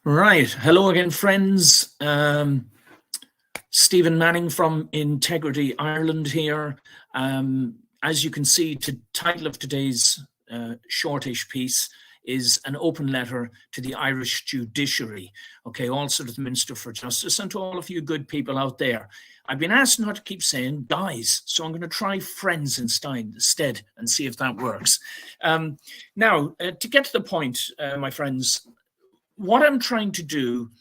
Right. Hello again, friends. Stephen Manning from Integrity Ireland here. As you can see, the title of today's shortish piece is an open letter to the Irish judiciary, okay, also to the Minister for Justice and to all of you good people out there. I've been asked not to keep saying guys, so I'm going to try friends instead and see if that works. Now, to get to the point, my friends, what I'm trying to do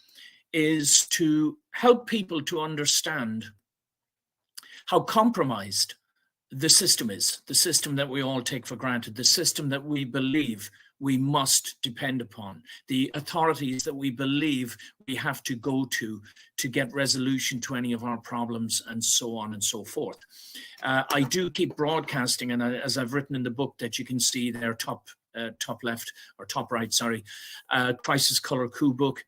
is to help people to understand how compromised the system is, the system that we all take for granted, the system that we believe we must depend upon, the authorities that we believe we have to go to get resolution to any of our problems, and so on and so forth. I do keep broadcasting, and as I've written in the book that you can see there, top left or top right, sorry, Crisis Color Coup book.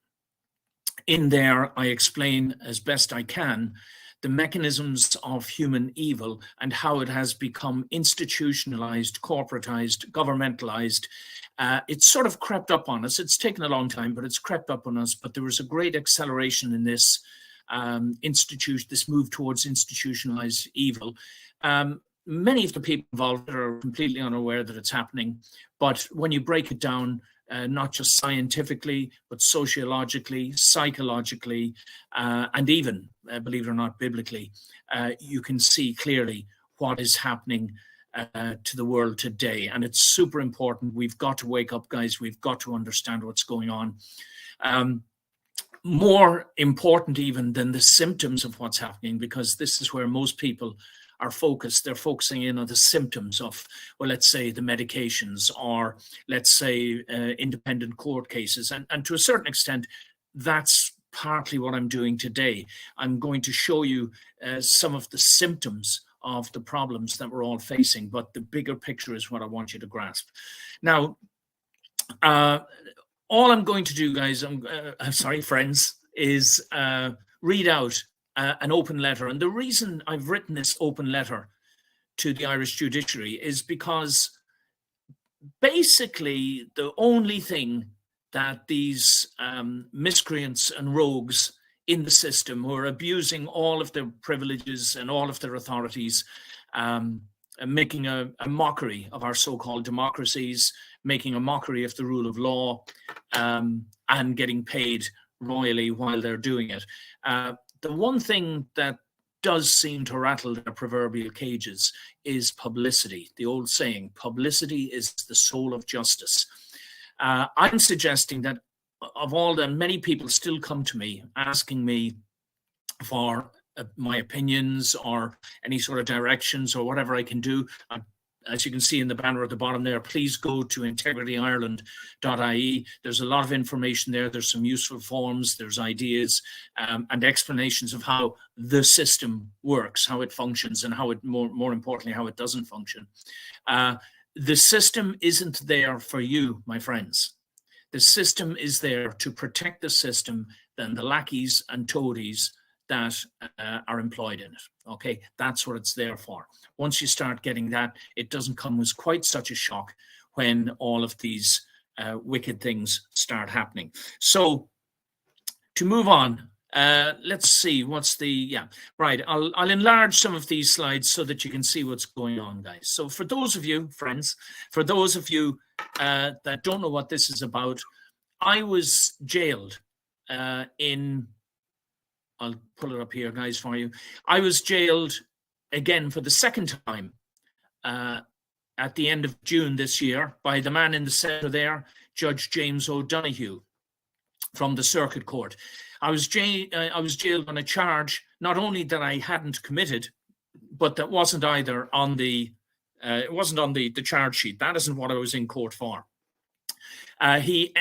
In there, I explain as best I can the mechanisms of human evil and how it has become institutionalized, corporatized, governmentalized. It's sort of crept up on us. It's taken a long time, but it's crept up on us. But there was a great acceleration in this this move towards institutionalized evil. Many of the people involved are completely unaware that it's happening. But when you break it down, not just scientifically, but sociologically, psychologically, and even, believe it or not, biblically, you can see clearly what is happening to the world today. And it's super important. We've got to wake up, guys. We've got to understand what's going on. More important even than the symptoms of what's happening, because this is where most people are focused. They're focusing in on the symptoms of, well, let's say the medications, or let's say independent court cases. And to a certain extent, that's partly what I'm doing today. I'm going to show you some of the symptoms of the problems that we're all facing, but the bigger picture is what I want you to grasp. Now, all I'm going to do, guys, I'm sorry, friends, is read out an open letter. And the reason I've written this open letter to the Irish judiciary is because basically the only thing that these miscreants and rogues in the system who are abusing all of their privileges and all of their authorities, making a mockery of our so-called democracies, making a mockery of the rule of law, and getting paid royally while they're doing it. The one thing that does seem to rattle their proverbial cages is publicity. The old saying, publicity is the soul of justice. I'm suggesting that of all the many people still come to me asking me for my opinions or any sort of directions or whatever I can do. As you can see in the banner at the bottom there, please go to integrityireland.ie. There's a lot of information there. There's some useful forms, there's ideas and explanations of how the system works, how it functions, and how it, more importantly, how it doesn't function. The system isn't there for you, my friends. The system is there to protect the system than the lackeys and toadies that are employed in it. Okay, that's what it's there for. Once you start getting that, it doesn't come as quite such a shock when all of these wicked things start happening. So to move on, let's see what's the, right. I'll enlarge some of these slides so that you can see what's going on, guys. So for those of you, friends, for those of you that don't know what this is about, I was jailed I'll pull it up here, guys, for you. I was jailed again for the second time at the end of June this year by the man in the center there, Judge James O'Donoghue from the Circuit Court. I was jailed on a charge not only that I hadn't committed, but that wasn't either on the it wasn't on the charge sheet. That isn't what I was in court for. He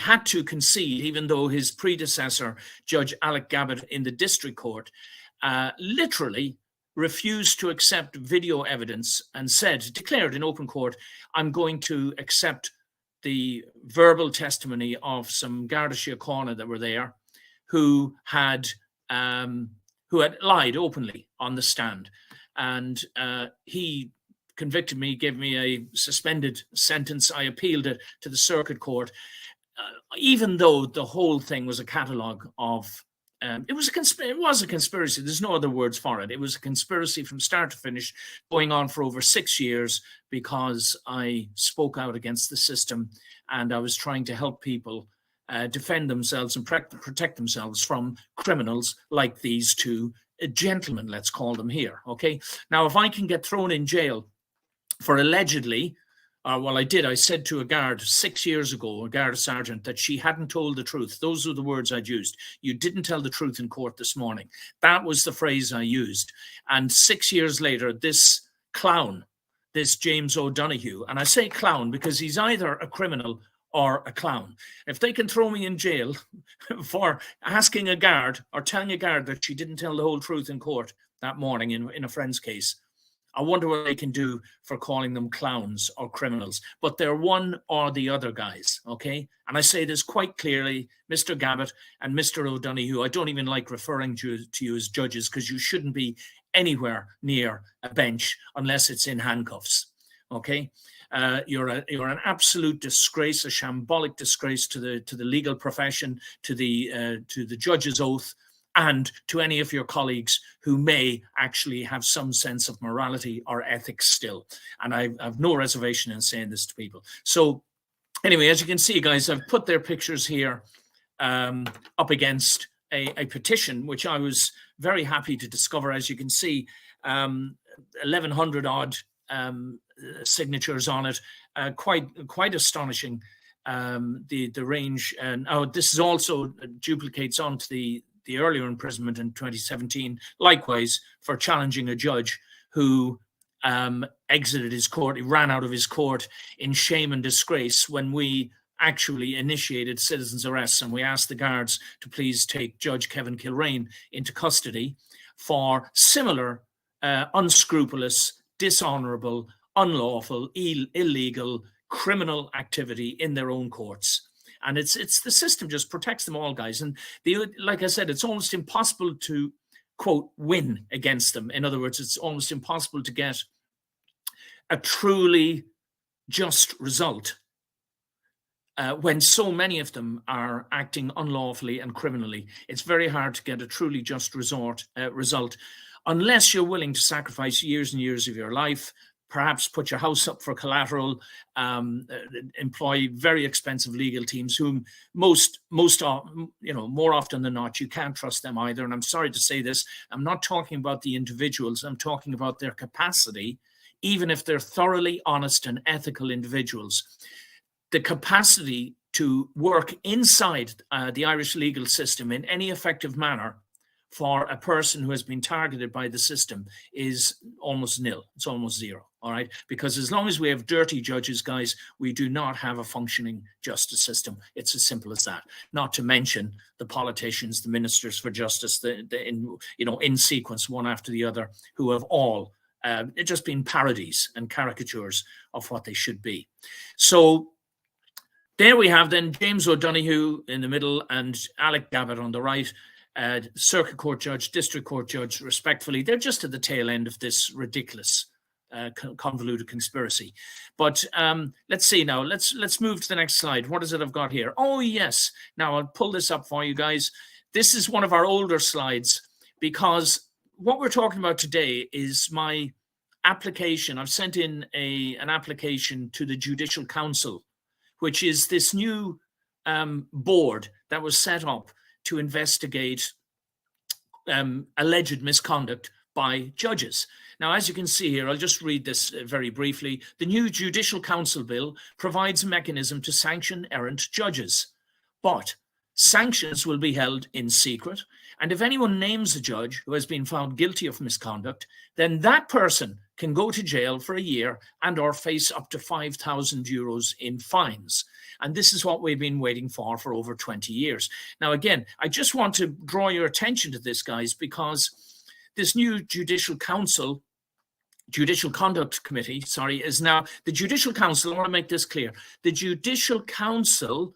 had to concede, even though his predecessor, Judge Alec Gabbett in the district court, literally refused to accept video evidence and declared in open court, I'm going to accept the verbal testimony of some Garda Síochána that were there who had lied openly on the stand. And he convicted me, gave me a suspended sentence. I appealed it to the Circuit Court. even though the whole thing was a catalogue of, it was a conspiracy. There's no other words for it. It was a conspiracy from start to finish, going on for over 6 years, because I spoke out against the system and I was trying to help people defend themselves and protect themselves from criminals like these two gentlemen, let's call them here. Okay. Now, if I can get thrown in jail for allegedly, well, I said to a guard 6 years ago, a guard sergeant, that she hadn't told the truth. Those were the words I'd used. You didn't tell the truth in court this morning. That was the phrase I used. And 6 years later, this clown, this James O'Donoghue, and I say clown because he's either a criminal or a clown. If they can throw me in jail for asking a guard or telling a guard that she didn't tell the whole truth in court that morning in a friend's case, I wonder what they can do for calling them clowns or criminals. But they're one or the other, guys, okay? And I say this quite clearly, Mr. Gabbett and Mr. O'Donoghue, I don't even like referring to you as judges, because you shouldn't be anywhere near a bench unless it's in handcuffs, okay? You're an absolute disgrace, a shambolic disgrace to the legal profession, to the judge's oath, and to any of your colleagues who may actually have some sense of morality or ethics still. And I have no reservation in saying this to people. So anyway, as you can see, guys, I've put their pictures here up against a petition, which I was very happy to discover. As you can see, 1,100 odd signatures on it, quite astonishing, the range. And this is also duplicates onto the earlier imprisonment in 2017, likewise for challenging a judge who exited his court. He ran out of his court in shame and disgrace when we actually initiated citizens' arrests, and we asked the guards to please take Judge Kevin Kilrain into custody for similar unscrupulous, dishonourable, unlawful, illegal, criminal activity in their own courts. And it's the system just protects them all, guys. And like I said, it's almost impossible to, quote, win against them. In other words, it's almost impossible to get a truly just result when so many of them are acting unlawfully and criminally. It's very hard to get a truly just result unless you're willing to sacrifice years and years of your life, perhaps put your house up for collateral, employ very expensive legal teams whom more often than not, you can't trust them either. And I'm sorry to say this, I'm not talking about the individuals, I'm talking about their capacity, even if they're thoroughly honest and ethical individuals, the capacity to work inside the Irish legal system in any effective manner for a person who has been targeted by the system is almost nil. It's almost zero, all right? Because as long as we have dirty judges, guys, we do not have a functioning justice system. It's as simple as that. Not to mention the politicians, the ministers for justice, in sequence, one after the other, who have all just been parodies and caricatures of what they should be. So there we have then James O'Donoghue in the middle and Alec Gabbett on the right. Circuit Court judge, District Court judge, respectfully, they're just at the tail end of this ridiculous, convoluted conspiracy. But let's see now. Let's move to the next slide. What is it I've got here? Oh, yes. Now, I'll pull this up for you guys. This is one of our older slides because what we're talking about today is my application. I've sent in an application to the Judicial Council, which is this new board that was set up to investigate alleged misconduct by judges. Now, as you can see here, I'll just read this very briefly. The new Judicial Council Bill provides a mechanism to sanction errant judges, but sanctions will be held in secret. And if anyone names a judge who has been found guilty of misconduct, then that person can go to jail for a year and or face up to €5,000 in fines. And this is what we've been waiting for over 20 years. Now, again, I just want to draw your attention to this, guys, because this new Judicial Conduct Committee, is now the Judicial Council. I want to make this clear. The Judicial Council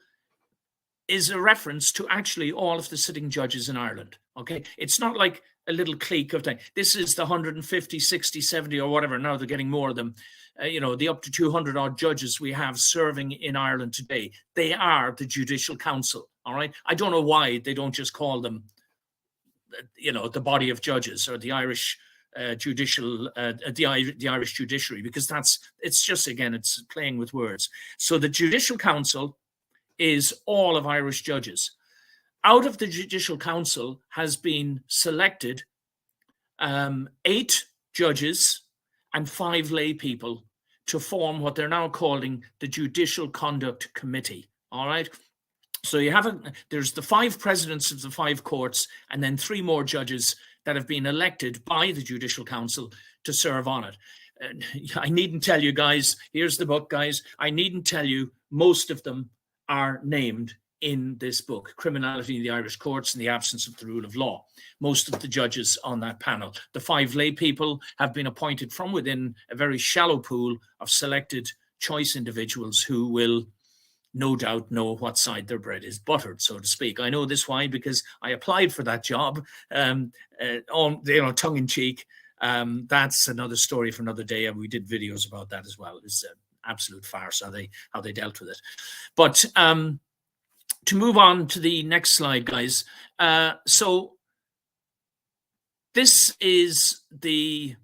is a reference to actually all of the sitting judges in Ireland. Okay, it's not like a little clique of time. This is the 150, 60, 70 or whatever. Now they're getting more of them. You know, the up to 200 odd judges we have serving in Ireland today. They are the Judicial Council. All right. I don't know why they don't just call them, you know, the body of judges or the Irish the Irish judiciary, because it's just, again, it's playing with words. So the Judicial Council is all of Irish judges. Out of the Judicial Council has been selected 8 judges and 5 lay people to form what they're now calling the Judicial Conduct Committee. All right. So you have there's the 5 presidents of the 5 courts, and then 3 more judges that have been elected by the Judicial Council to serve on it. I needn't tell you guys, here's the book, guys. I needn't tell you, most of them are named in this book, Criminality in the Irish Courts in the Absence of the Rule of Law. Most of the judges on that panel. The 5 lay people have been appointed from within a very shallow pool of selected choice individuals who will no doubt know what side their bread is buttered, so to speak. I know this why, because I applied for that job, on, you know, tongue in cheek. That's another story for another day, and we did videos about that as well. It's an absolute farce how they dealt with it. But to move on to the next slide, guys. So this is the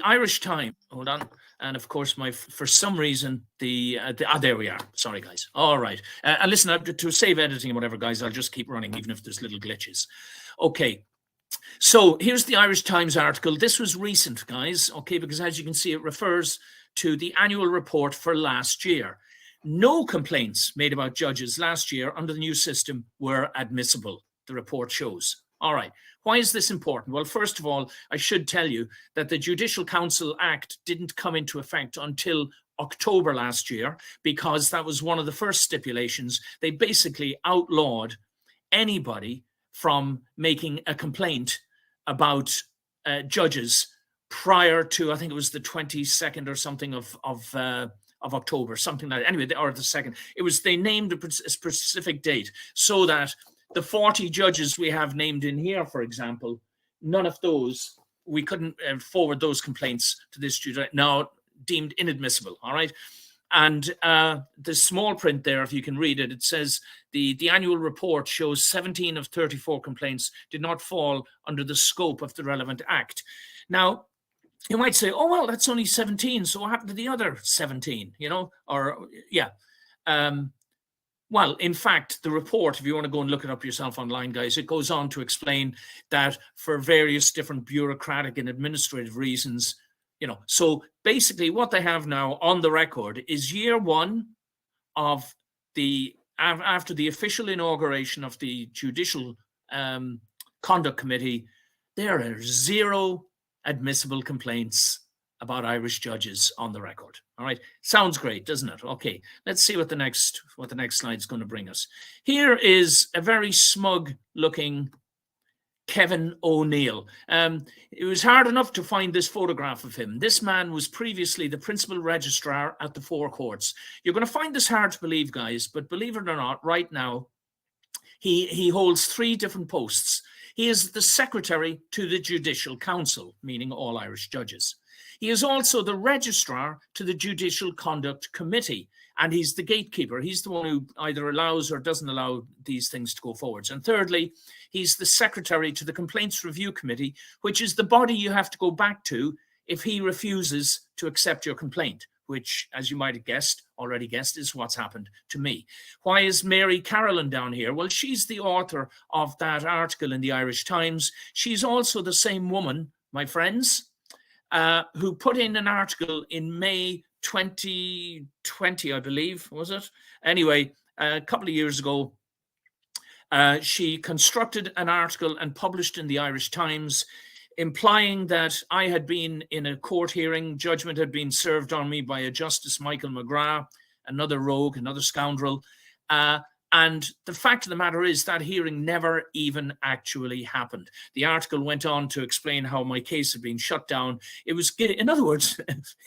Irish Times. Hold on. And of course, for some reason, there we are. Sorry, guys. All right. And listen, to save editing and whatever, guys, I'll just keep running, even if there's little glitches. Okay. So here's the Irish Times article. This was recent, guys. Okay, because as you can see, it refers to the annual report for last year. No complaints made about judges last year under the new system were admissible, the report shows. All right. Why is this important? Well, first of all, I should tell you that the Judicial Council Act didn't come into effect until October last year, because that was one of the first stipulations. They basically outlawed anybody from making a complaint about judges prior to, I think it was the 22nd or something of October, something like that. Anyway, or the 2nd. They named a specific date so that the 40 judges we have named in here, for example, none of those, we couldn't forward those complaints to this judiciary, now deemed inadmissible. All right. And the small print there, if you can read it, it says the annual report shows 17 of 34 complaints did not fall under the scope of the relevant act. Now, you might say, oh, well, that's only 17. So what happened to the other 17, you know, or yeah. Well, in fact, the report, if you want to go and look it up yourself online, guys, it goes on to explain that for various different bureaucratic and administrative reasons, you know, so basically what they have now on the record is year 1 of after the official inauguration of the Judicial Conduct Committee, there are 0 admissible complaints about Irish judges on the record. All right, sounds great, doesn't it? Okay, let's see what the next slide is going to bring us. Here is a very smug-looking Kevin O'Neill. It was hard enough to find this photograph of him. This man was previously the principal registrar at the 4 courts. You're going to find this hard to believe, guys, but believe it or not, right now, he holds 3 different posts. He is the secretary to the Judicial Council, meaning all Irish judges. He is also the registrar to the Judicial Conduct Committee, and he's the gatekeeper. He's the one who either allows or doesn't allow these things to go forwards. And thirdly, he's the secretary to the Complaints Review Committee, which is the body you have to go back to if he refuses to accept your complaint, which, as you might have already guessed, is what's happened to me. Why is Mary Carolyn down here? Well, she's the author of that article in the Irish Times. She's also the same woman, my friends, who put in an article in May 2020, I believe, was it? Anyway, a couple of years ago, she constructed an article and published in the Irish Times, implying that I had been in a court hearing, judgment had been served on me by a Justice Michael McGrath, another rogue, another scoundrel, And the fact of the matter is that hearing never even actually happened. The article went on to explain how my case had been shut down. It was, in other words,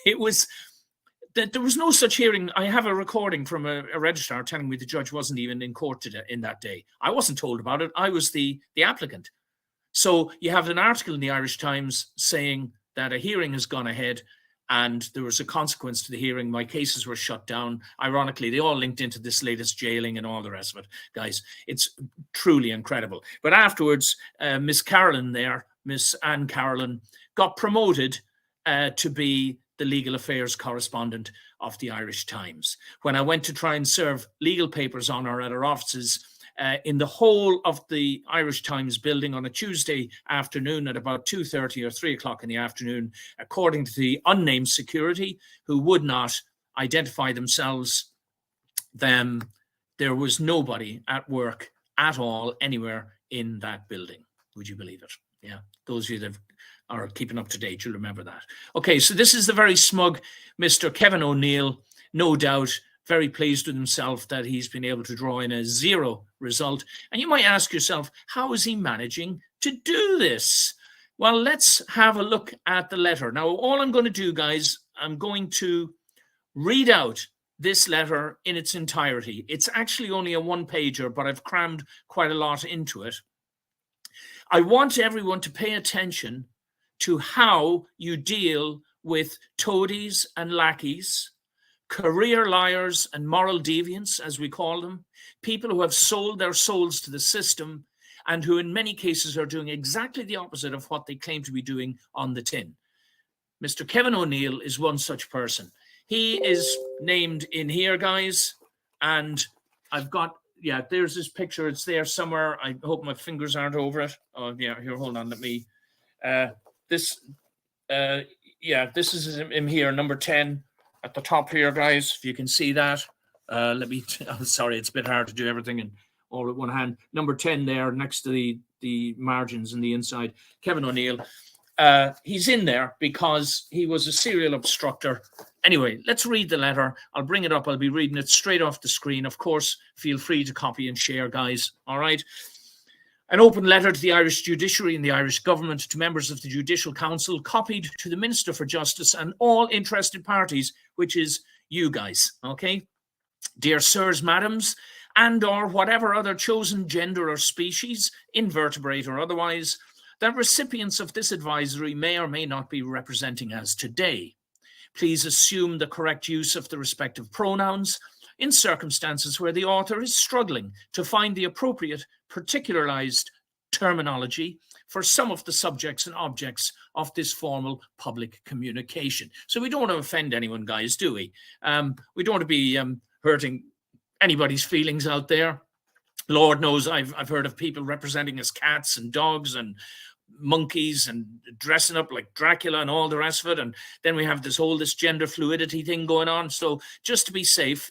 it was that there was no such hearing. I have a recording from a registrar telling me the judge wasn't even in court today, in that day. I wasn't told about it. I was the applicant. So you have an article in the Irish Times saying that a hearing has gone ahead and there was a consequence to the hearing. My cases were shut down. Ironically, they all linked into this latest jailing and all the rest of it. Guys, it's truly incredible. But afterwards, Miss Carolyn there, Miss Anne Carolyn, got promoted to be the legal affairs correspondent of the Irish Times. When I went to try and serve legal papers on her at her offices, in the whole of the Irish Times building on a Tuesday afternoon at about 2:30 or 3 o'clock in the afternoon, according to the unnamed security who would not identify themselves, then there was nobody at work at all anywhere in that building. Would you believe it? Yeah, those of you that are keeping up to date, you'll remember that. Okay, so this is the very smug Mr. Kevin O'Neill, no doubt very pleased with himself that he's been able to draw in a 0 result. And you might ask yourself, how is he managing to do this? Well, let's have a look at the letter. Now, all I'm going to do, guys, I'm going to read out this letter in its entirety. It's actually only a 1-pager, but I've crammed quite a lot into it. I want everyone to pay attention to how you deal with toadies and lackeys, career liars and moral deviants, as we call them, people who have sold their souls to the system and who in many cases are doing exactly the opposite of what they claim to be doing on the tin. Mr. Kevin O'Neill is one such person. He is named in here, guys, and I've got, yeah, there's this picture. It's there somewhere. I hope my fingers aren't over it. Oh, yeah, here, hold on, let me, this is him here, number 10. At the top here, guys, if you can see that. Let me, sorry, it's a bit hard to do everything in all at one hand. Number 10 there next to the margins in the inside. Kevin O'Neill. He's in there because he was a serial obstructor. Anyway, let's read the letter. I'll bring it up. I'll be reading it straight off the screen. Of course, feel free to copy and share, guys. All right. An open letter to the Irish judiciary and the Irish government, to members of the Judicial Council, copied to the Minister for Justice and all interested parties, which is you guys, okay? Dear sirs, madams, and or whatever other chosen gender or species, invertebrate or otherwise, that recipients of this advisory may or may not be representing as today. Please assume the correct use of the respective pronouns in circumstances where the author is struggling to find the appropriate particularized terminology for some of the subjects and objects of this formal public communication. So we don't want to offend anyone, guys, do we? We don't want to be hurting anybody's feelings out there. Lord knows I've heard of people representing as cats and dogs and monkeys and dressing up like Dracula and all the rest of it, and then we have this gender fluidity thing going on. So just to be safe,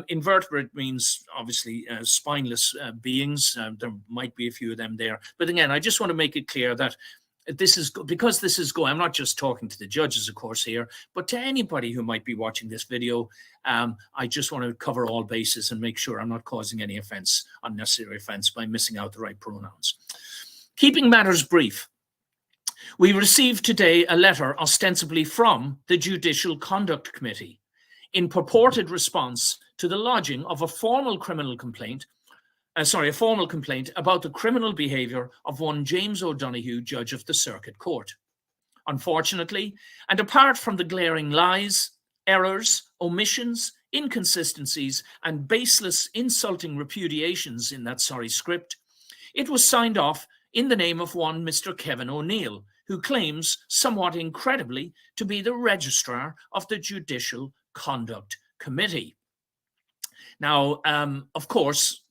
invertebrate means obviously spineless beings. There might be a few of them there, but again, I just want to make it clear that this is because this is going. I'm not just talking to the judges, of course, here, but to anybody who might be watching this video. I just want to cover all bases and make sure I'm not causing any offense, unnecessary offense, by missing out the right pronouns. Keeping matters brief, we received today a letter ostensibly from the Judicial Conduct Committee in purported response to the lodging of a formal complaint about the criminal behaviour of one James O'Donoghue, Judge of the Circuit Court. Unfortunately, and apart from the glaring lies, errors, omissions, inconsistencies, and baseless insulting repudiations in that sorry script, it was signed off in the name of one Mr. Kevin O'Neill, who claims, somewhat incredibly, to be the registrar of the Judicial Conduct Committee. Now, of course,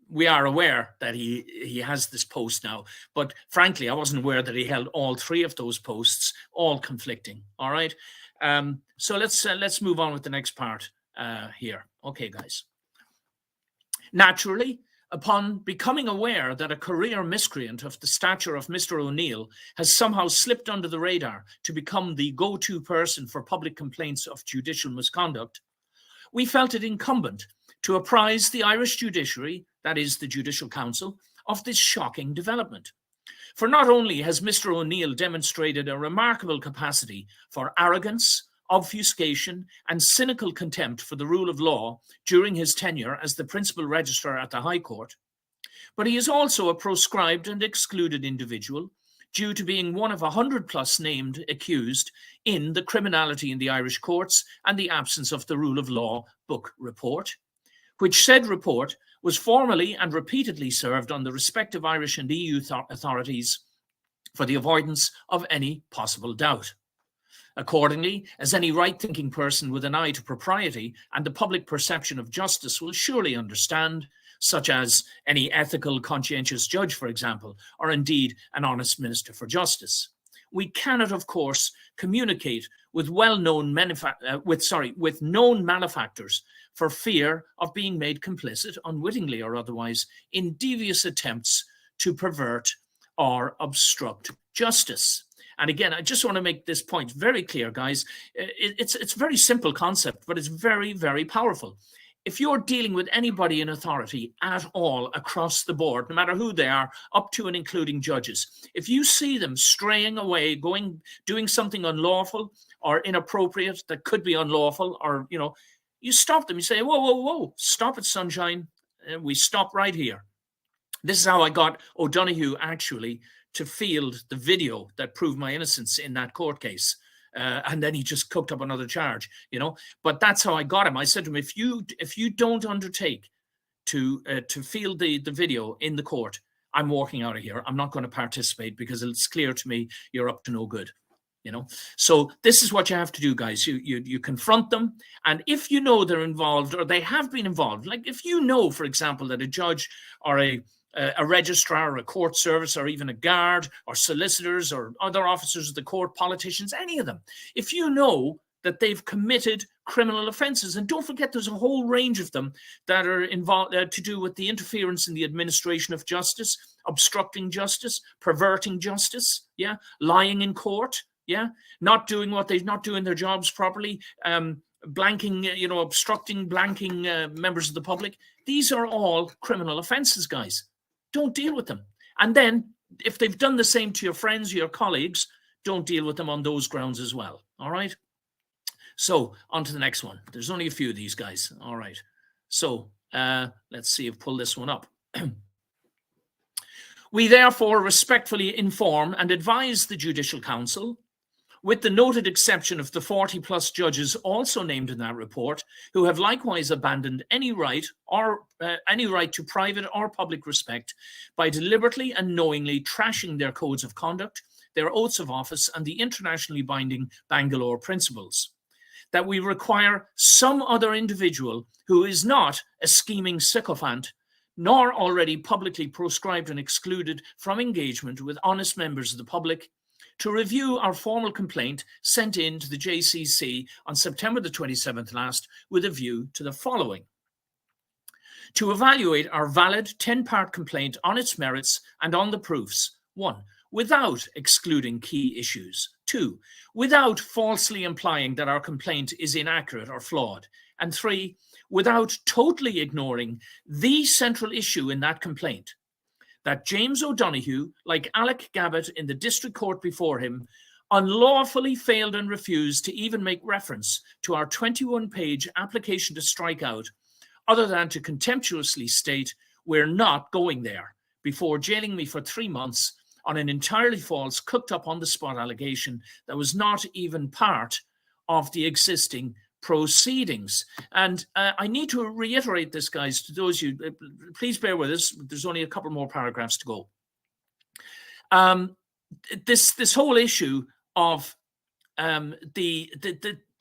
we are aware that he has this post now, but frankly, I wasn't aware that he held all 3 of those posts, all conflicting. All right. So let's move on with the next part here. Okay, guys. Naturally, upon becoming aware that a career miscreant of the stature of Mr. O'Neill has somehow slipped under the radar to become the go-to person for public complaints of judicial misconduct, we felt it incumbent to apprise the Irish judiciary, that is the Judicial Council, of this shocking development. For not only has Mr. O'Neill demonstrated a remarkable capacity for arrogance, obfuscation, and cynical contempt for the rule of law during his tenure as the principal registrar at the High Court, but he is also a proscribed and excluded individual due to being one of 100+ named accused in the Criminality in the Irish Courts and the Absence of the Rule of Law book report, which said report was formally and repeatedly served on the respective Irish and EU authorities for the avoidance of any possible doubt. Accordingly, as any right-thinking person with an eye to propriety and the public perception of justice will surely understand, such as any ethical, conscientious judge, for example, or indeed an honest minister for justice, we cannot, of course, communicate with known malefactors for fear of being made complicit, unwittingly or otherwise, in devious attempts to pervert or obstruct justice. And again, I just want to make this point very clear, guys. It's a very simple concept, but it's very, very powerful. If you're dealing with anybody in authority at all across the board, no matter who they are, up to and including judges, if you see them straying away, doing something unlawful or inappropriate that could be unlawful, or, you stop them. You say, whoa, whoa, whoa, stop it, sunshine. We stop right here. This is how I got O'Donoghue actually to field the video that proved my innocence in that court case. And then he just cooked up another charge, But that's how I got him. I said to him, if you don't undertake to field the video in the court, I'm walking out of here. I'm not going to participate because it's clear to me you're up to no good. So this is what you have to do, guys. You confront them, and if you know they're involved or they have been involved, like if you know, for example, that a judge or a registrar or a court service or even a guard or solicitors or other officers of the court, politicians, any of them, if you know that they've committed criminal offences, and don't forget there's a whole range of them that are involved to do with the interference in the administration of justice, obstructing justice, perverting justice, lying in court, not doing their jobs properly, blanking, obstructing, blanking members of the public. These are all criminal offences, guys. Don't deal with them. And then if they've done the same to your friends, your colleagues, don't deal with them on those grounds as well. All right. So on to the next one. There's only a few of these guys. All right. So let's see if pull this one up. We therefore respectfully inform and advise the Judicial Council, with the noted exception of the 40+ judges also named in that report, who have likewise abandoned any right to private or public respect by deliberately and knowingly trashing their codes of conduct, their oaths of office, and the internationally binding Bangalore principles, that we require some other individual who is not a scheming sycophant, nor already publicly proscribed and excluded from engagement with honest members of the public, to review our formal complaint sent in to the JCC on September the 27th last, with a view to the following: to evaluate our valid 10-part complaint on its merits and on the proofs. 1, without excluding key issues. 2, without falsely implying that our complaint is inaccurate or flawed. And 3, without totally ignoring the central issue in that complaint, that James O'Donoghue, like Alec Gabbett in the district court before him, unlawfully failed and refused to even make reference to our 21-page application to strike out, other than to contemptuously state, "We're not going there," before jailing me for 3 months on an entirely false, cooked up on the spot allegation that was not even part of the existing proceedings. And I need to reiterate this, guys, to those of you, please bear with us. There's only a couple more paragraphs to go. This whole issue of the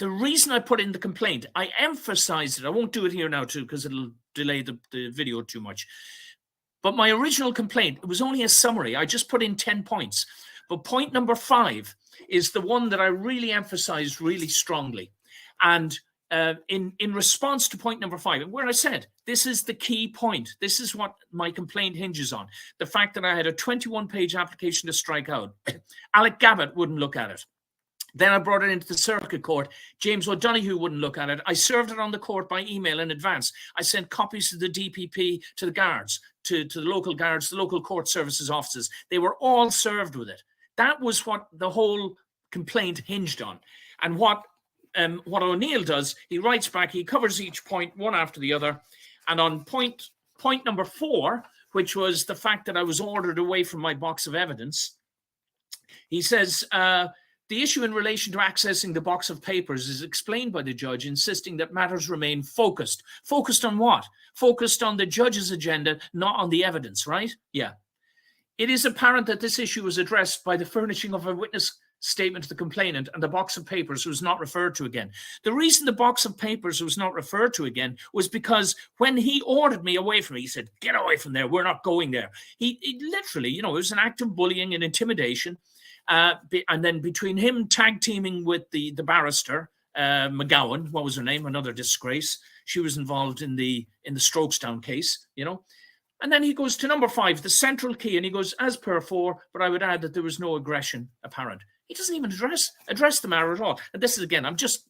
reason I put in the complaint, I emphasized it. I won't do it here now too, because it'll delay the video too much. But my original complaint, it was only a summary. I just put in 10 points. But point number 5 is the one that I really emphasized really strongly. And in response to point number 5, where I said, this is the key point. This is what my complaint hinges on. The fact that I had a 21-page application to strike out. Alec Gabbett wouldn't look at it. Then I brought it into the circuit court. James O'Donoghue wouldn't look at it. I served it on the court by email in advance. I sent copies to the DPP, to the guards, to the local guards, the local court services offices. They were all served with it. That was what the whole complaint hinged on. And what O'Neill does, he writes back, he covers each point one after the other. And on point number 4, which was the fact that I was ordered away from my box of evidence, he says, the issue in relation to accessing the box of papers is explained by the judge, insisting that matters remain focused. Focused on what? Focused on the judge's agenda, not on the evidence, right? Yeah. It is apparent that this issue was addressed by the furnishing of a witness statement to the complainant, and the box of papers was not referred to again. The reason the box of papers was not referred to again was because when he ordered me away from it, he said, get away from there, we're not going there. He literally, you know, it was an act of bullying and intimidation. And then between him tag teaming with the barrister, McGowan, what was her name? Another disgrace. She was involved in the Strokestown case, you know. And then he goes to number 5, the central key, and he goes, as per 4, but I would add that there was no aggression apparent. He doesn't even address the matter at all. And this is, again, I'm just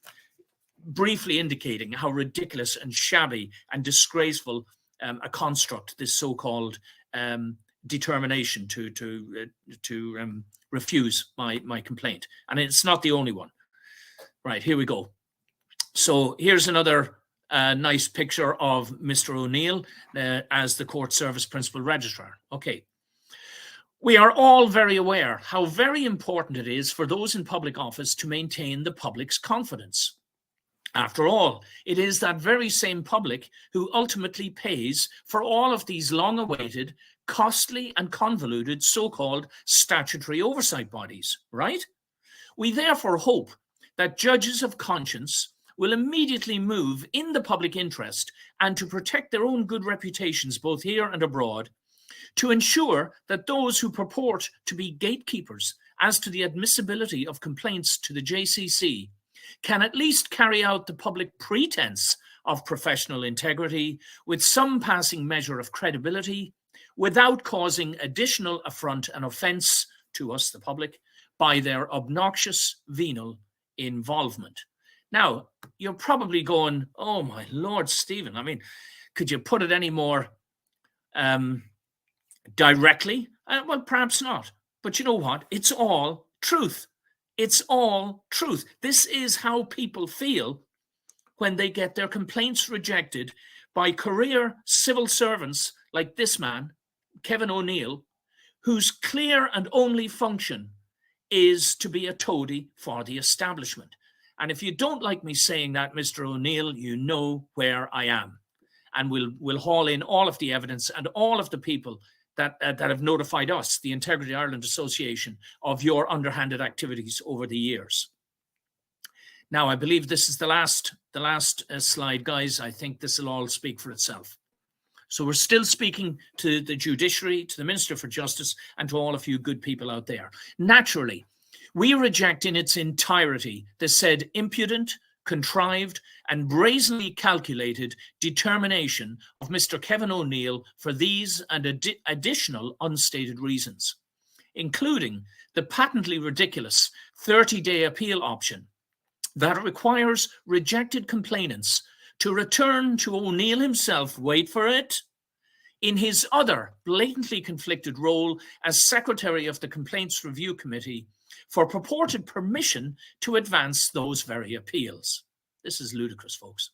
briefly indicating how ridiculous and shabby and disgraceful a construct this so-called determination to refuse my complaint. And it's not the only one. Right, here we go. So here's another nice picture of Mr. O'Neill as the court service principal registrar. Okay. We are all very aware how very important it is for those in public office to maintain the public's confidence. After all, it is that very same public who ultimately pays for all of these long-awaited, costly and convoluted so-called statutory oversight bodies, right? We therefore hope that judges of conscience will immediately move in the public interest and to protect their own good reputations both here and abroad, to ensure that those who purport to be gatekeepers as to the admissibility of complaints to the JCC can at least carry out the public pretense of professional integrity with some passing measure of credibility without causing additional affront and offence to us, the public, by their obnoxious venal involvement. Now, you're probably going, oh my Lord, Stephen, I mean, could you put it any more directly? Well, perhaps not. But you know what? It's all truth. It's all truth. This is how people feel when they get their complaints rejected by career civil servants like this man, Kevin O'Neill, whose clear and only function is to be a toady for the establishment. And if you don't like me saying that, Mr. O'Neill, you know where I am. And we'll haul in all of the evidence and all of the people that have notified us, the Integrity Ireland Association, of your underhanded activities over the years. Now, I believe this is the last slide, guys. I think this will all speak for itself. So we're still speaking to the judiciary, to the Minister for Justice, and to all of you good people out there. Naturally, we reject in its entirety the said impudent, contrived and brazenly calculated determination of Mr. Kevin O'Neill for these and additional unstated reasons, including the patently ridiculous 30-day appeal option that requires rejected complainants to return to O'Neill himself, wait for it, in his other blatantly conflicted role as Secretary of the Complaints Review Committee for purported permission to advance those very appeals. This is ludicrous, folks.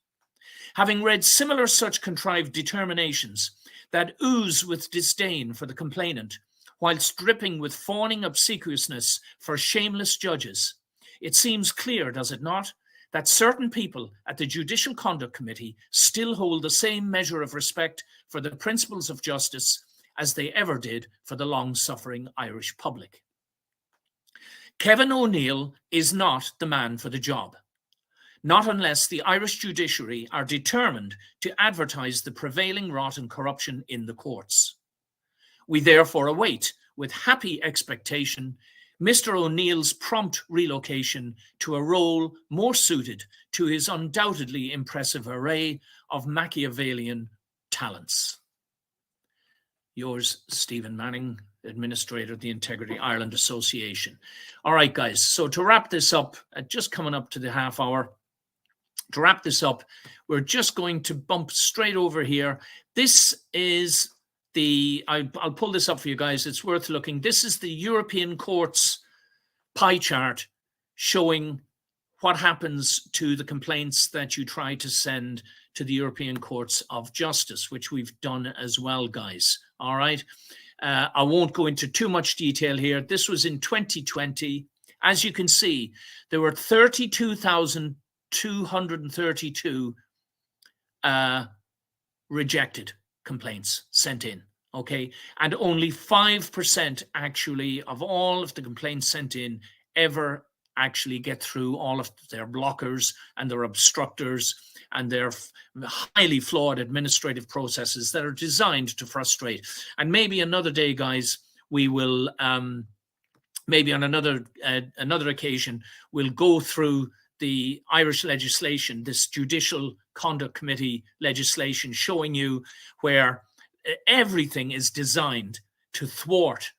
Having read similar such contrived determinations that ooze with disdain for the complainant, whilst dripping with fawning obsequiousness for shameless judges, it seems clear, does it not, that certain people at the Judicial Conduct Committee still hold the same measure of respect for the principles of justice as they ever did for the long-suffering Irish public. Kevin O'Neill is not the man for the job, not unless the Irish judiciary are determined to advertise the prevailing rot and corruption in the courts. We therefore await, with happy expectation, Mr. O'Neill's prompt relocation to a role more suited to his undoubtedly impressive array of Machiavellian talents. Yours, Stephen Manning, Administrator of the Integrity Ireland Association. All right, guys. So to wrap this up, just coming up to the half hour, to wrap this up, we're just going to bump straight over here. This is I'll pull this up for you guys. It's worth looking. This is the European Court's pie chart showing what happens to the complaints that you try to send to the European Courts of Justice, which we've done as well, guys. All right. I won't go into too much detail here. This was in 2020. As you can see, there were 32,232 rejected complaints sent in. Okay, and only 5% actually of all of the complaints sent in ever actually get through all of their blockers and their obstructors and their highly flawed administrative processes that are designed to frustrate. And maybe another day, guys, we will, maybe on another occasion, we'll go through the Irish legislation, this Judicial Conduct Committee legislation, showing you where everything is designed to thwart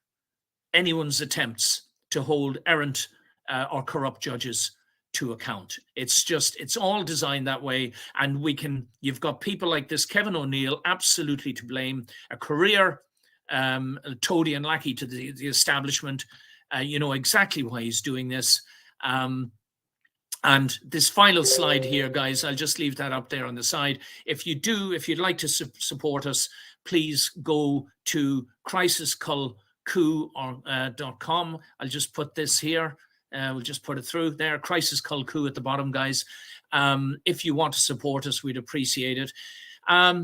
anyone's attempts to hold errant or corrupt judges to account. It's all designed that way. And you've got people like this, Kevin O'Neill, absolutely to blame, a career toady and lackey to the establishment. You know exactly why he's doing this. And this final slide here, guys, I'll just leave that up there on the side. If you'd like to support us, please go to crisiscultcoup.com. I'll just put this here. We'll just put it through there. Crisis Call Coup at the bottom, guys. If you want to support us, we'd appreciate it. I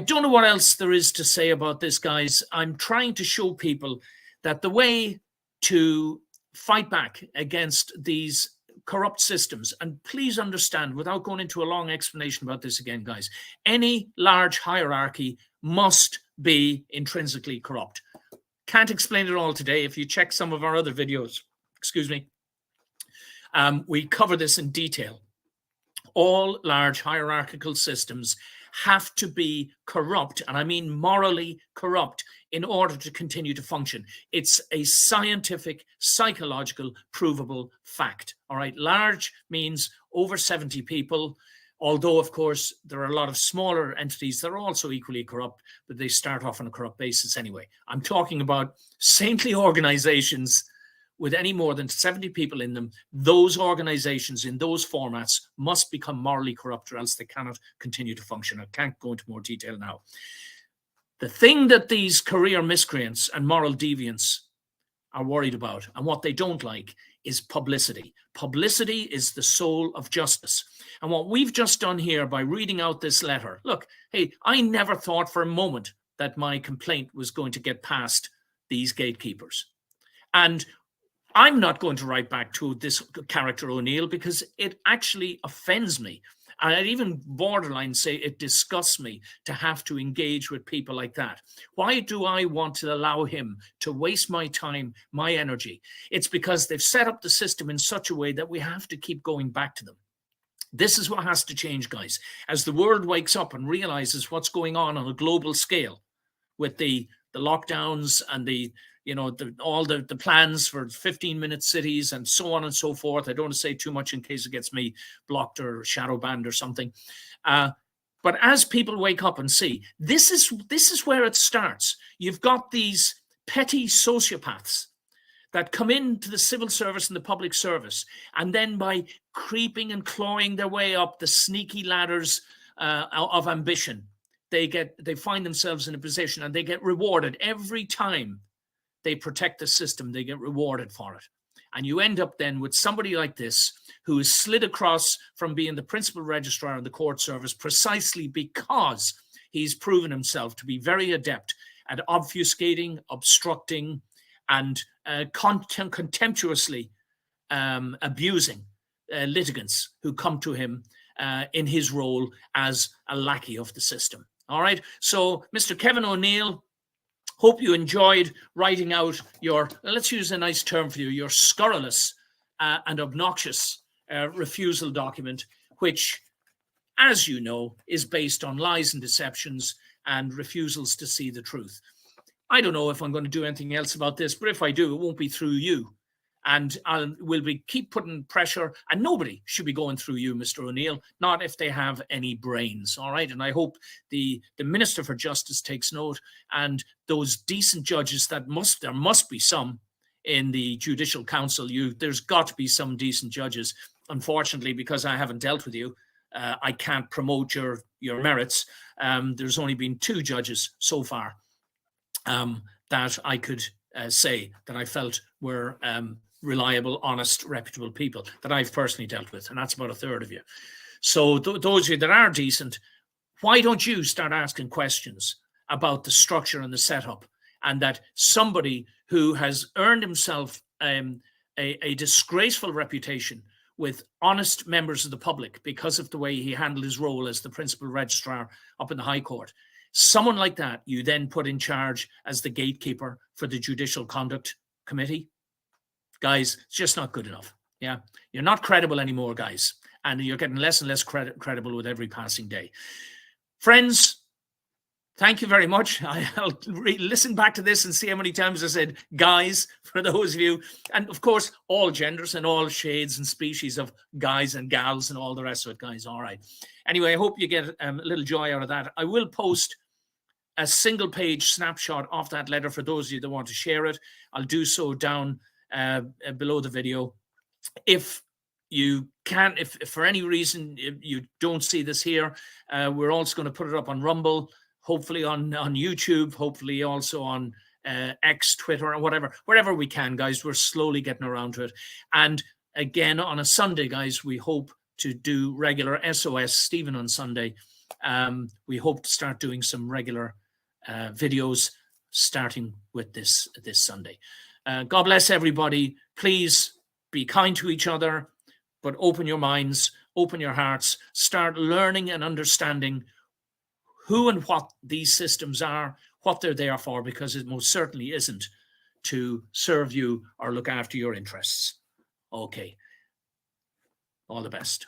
don't know what else there is to say about this, guys. I'm trying to show people that the way to fight back against these corrupt systems, and please understand, without going into a long explanation about this again, guys, any large hierarchy must be intrinsically corrupt. Can't explain it all today. If you check some of our other videos, excuse me, we cover this in detail. All large hierarchical systems have to be corrupt, and I mean morally corrupt, in order to continue to function. It's a scientific, psychological, provable fact. All right, large means over 70 people, although, of course, there are a lot of smaller entities that are also equally corrupt, but they start off on a corrupt basis anyway. I'm talking about saintly organizations with any more than 70 people in them. Those organizations in those formats must become morally corrupt, or else they cannot continue to function. I can't go into more detail now. The thing that these career miscreants and moral deviants are worried about, and what they don't like, is publicity. Publicity is the soul of justice. And what we've just done here by reading out this letter, look, hey, I never thought for a moment that my complaint was going to get past these gatekeepers. And I'm not going to write back to this character O'Neill, because it actually offends me. I'd even borderline say it disgusts me to have to engage with people like that. Why do I want to allow him to waste my time, my energy? It's because they've set up the system in such a way that we have to keep going back to them. This is what has to change, guys. As the world wakes up and realizes what's going on a global scale with the lockdowns and all the plans for 15-minute cities and so on and so forth. I don't want to say too much in case it gets me blocked or shadow banned or something. But as people wake up and see, this is where it starts. You've got these petty sociopaths that come into the civil service and the public service, and then by creeping and clawing their way up the sneaky ladders of ambition, they find themselves in a position, and they get rewarded every time they protect the system. They get rewarded for it. And you end up then with somebody like this, who is slid across from being the principal registrar of the court service precisely because he's proven himself to be very adept at obfuscating, obstructing, and contemptuously abusing litigants who come to him in his role as a lackey of the system. All right. So, Mr. Kevin O'Neill, hope you enjoyed writing out your, let's use a nice term for you, your scurrilous and obnoxious refusal document, which, as you know, is based on lies and deceptions and refusals to see the truth. I don't know if I'm going to do anything else about this, but if I do, it won't be through you. And we'll keep putting pressure, and nobody should be going through you, Mr. O'Neill, not if they have any brains, all right? And I hope the Minister for Justice takes note, and those decent judges there must be some in the Judicial Council. There's got to be some decent judges. Unfortunately, because I haven't dealt with you, I can't promote your merits. There's only been 2 judges so far that I could say that I felt were reliable, honest, reputable people that I've personally dealt with, and that's about 1/3 of you. So those of you that are decent, why don't you start asking questions about the structure and the setup, and that somebody who has earned himself a disgraceful reputation with honest members of the public because of the way he handled his role as the principal registrar up in the High Court, someone like that you then put in charge as the gatekeeper for the Judicial Conduct Committee? Guys, it's just not good enough. Yeah, you're not credible anymore, guys, and you're getting less and less credible with every passing day. Friends, thank you very much. I'll listen back to this and see how many times I said guys for those of you, and of course all genders and all shades and species of guys and gals and all the rest of it, guys. All right. Anyway, I hope you get a little joy out of that. I will post a single page snapshot of that letter for those of you that want to share it. I'll do so down below the video. If you can, if for any reason you don't see this here, we're also going to put it up on Rumble, hopefully on YouTube, hopefully also on X, Twitter, or wherever we can, guys. We're slowly getting around to it. And again, on a Sunday, guys, we hope to do regular S.O.S. Stephen on Sunday. We hope to start doing some regular videos starting with this Sunday. God bless everybody. Please be kind to each other, but open your minds, open your hearts, start learning and understanding who and what these systems are, what they're there for, because it most certainly isn't to serve you or look after your interests. Okay. All the best.